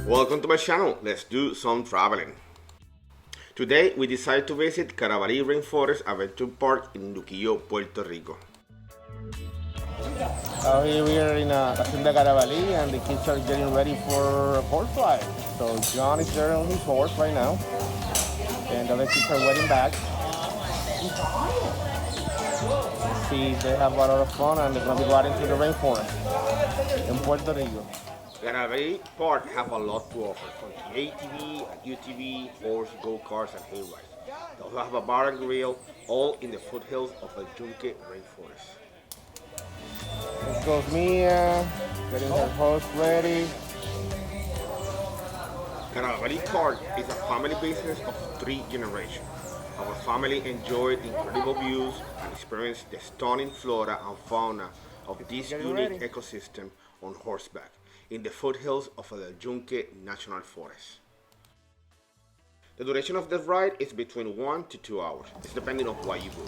Welcome to my channel. Let's do some traveling. Today we decided to visit Carabali Rainforest Adventure Park in Luquillo, Puerto Rico. Here we are in Hacienda Carabali and the kids are getting ready for horse ride. So John is there on his horse right now and the other kids are waiting back. Let's see, they have a lot of fun and they're going to be riding through the rainforest in Puerto Rico. Carabali Park have a lot to offer, from the ATV, UTV, horse, go-karts, and hay rides. They also have a bar and grill, all in the foothills of the Yunque Rainforest. This goes Mia, getting her horse ready. Carabali Park is a family business of 3 generations. Our family enjoyed incredible views and experienced the stunning flora and fauna of this unique ecosystem on horseback in the foothills of the Yunque National Forest. The duration of the ride is between 1 to 2 hours. It's depending on what you do.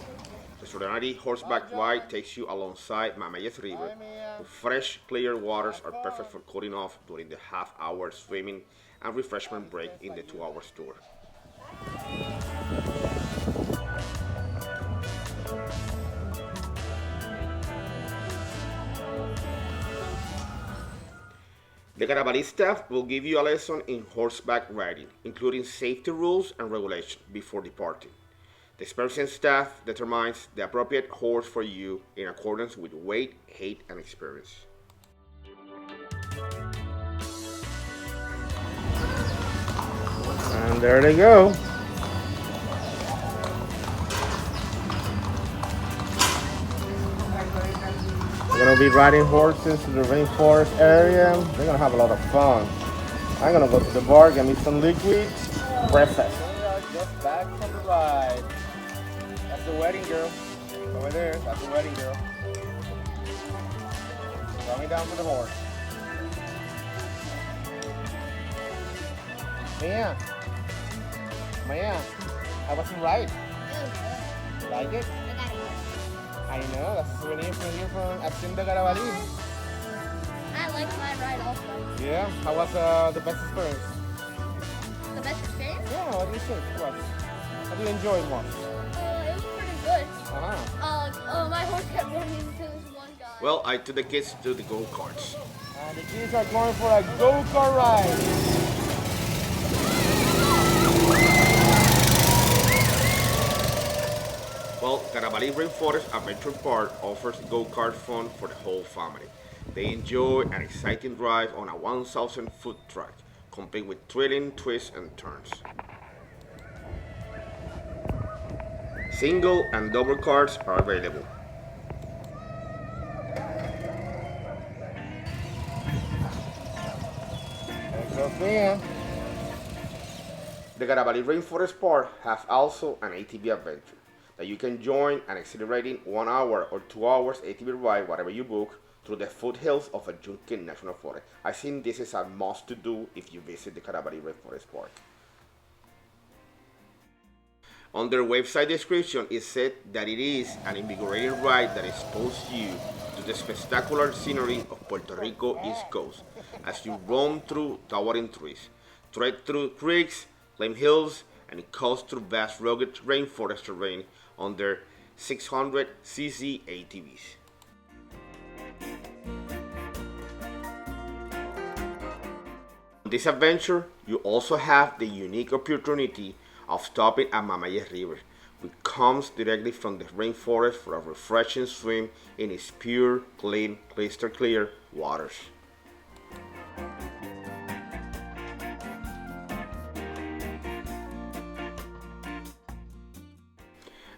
The extraordinary horseback ride takes you alongside Mamayes River, whose fresh, clear waters are perfect for cooling off during the half-hour swimming and refreshment break in the 2-hour tour. The Carabali staff will give you a lesson in horseback riding, including safety rules and regulations before departing. The experienced staff determines the appropriate horse for you in accordance with weight, height, and experience. And there they go. We're gonna be riding horses to the rainforest area. They're gonna have a lot of fun. I'm gonna go to the bar, get me some liquids, breakfast. We are just back from the ride. That's the wedding girl. Over there, that's the wedding girl. Coming down for the horse. Maya, how was the ride? You like it? I know, that's a souvenir from here from Hacienda Carabali. I liked my ride also. Yeah, how was the best experience? The best experience? Yeah, what do you think? What? How do you enjoy it more? It was pretty good. My horse kept running into this one guy. Well, I took the kids to the go-karts. And the kids are going for a go-kart ride. Well, Carabali Rainforest Adventure Park offers go-kart fun for the whole family. They enjoy an exciting drive on a 1,000-foot track, complete with thrilling twists and turns. Single and double karts are available. The Carabali Rainforest Park has also an ATV adventure that you can join an exhilarating 1 hour or 2 hours ATV ride, whatever you book, through the foothills of a Yunque National Forest. I think this is a must to do if you visit the Carabali Rainforest Park. On their website description, it said that it is an invigorating ride that exposes you to the spectacular scenery of Puerto Rico East Coast as you roam through towering trees, trek through creeks, climb hills, and coast through vast rugged rainforest terrain on their 600cc ATVs. On this adventure, you also have the unique opportunity of stopping at Mamayes River, which comes directly from the rainforest for a refreshing swim in its pure, clean, crystal clear waters.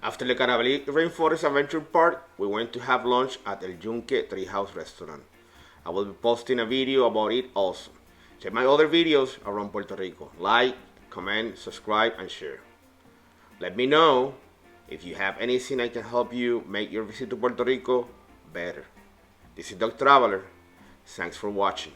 After the Carabali Rainforest Adventure Park, we went to have lunch at El Yunque Treehouse Restaurant. I will be posting a video about it also. Check my other videos around Puerto Rico. Like, comment, subscribe, and share. Let me know if you have anything I can help you make your visit to Puerto Rico better. This is Dog Traveler. Thanks for watching.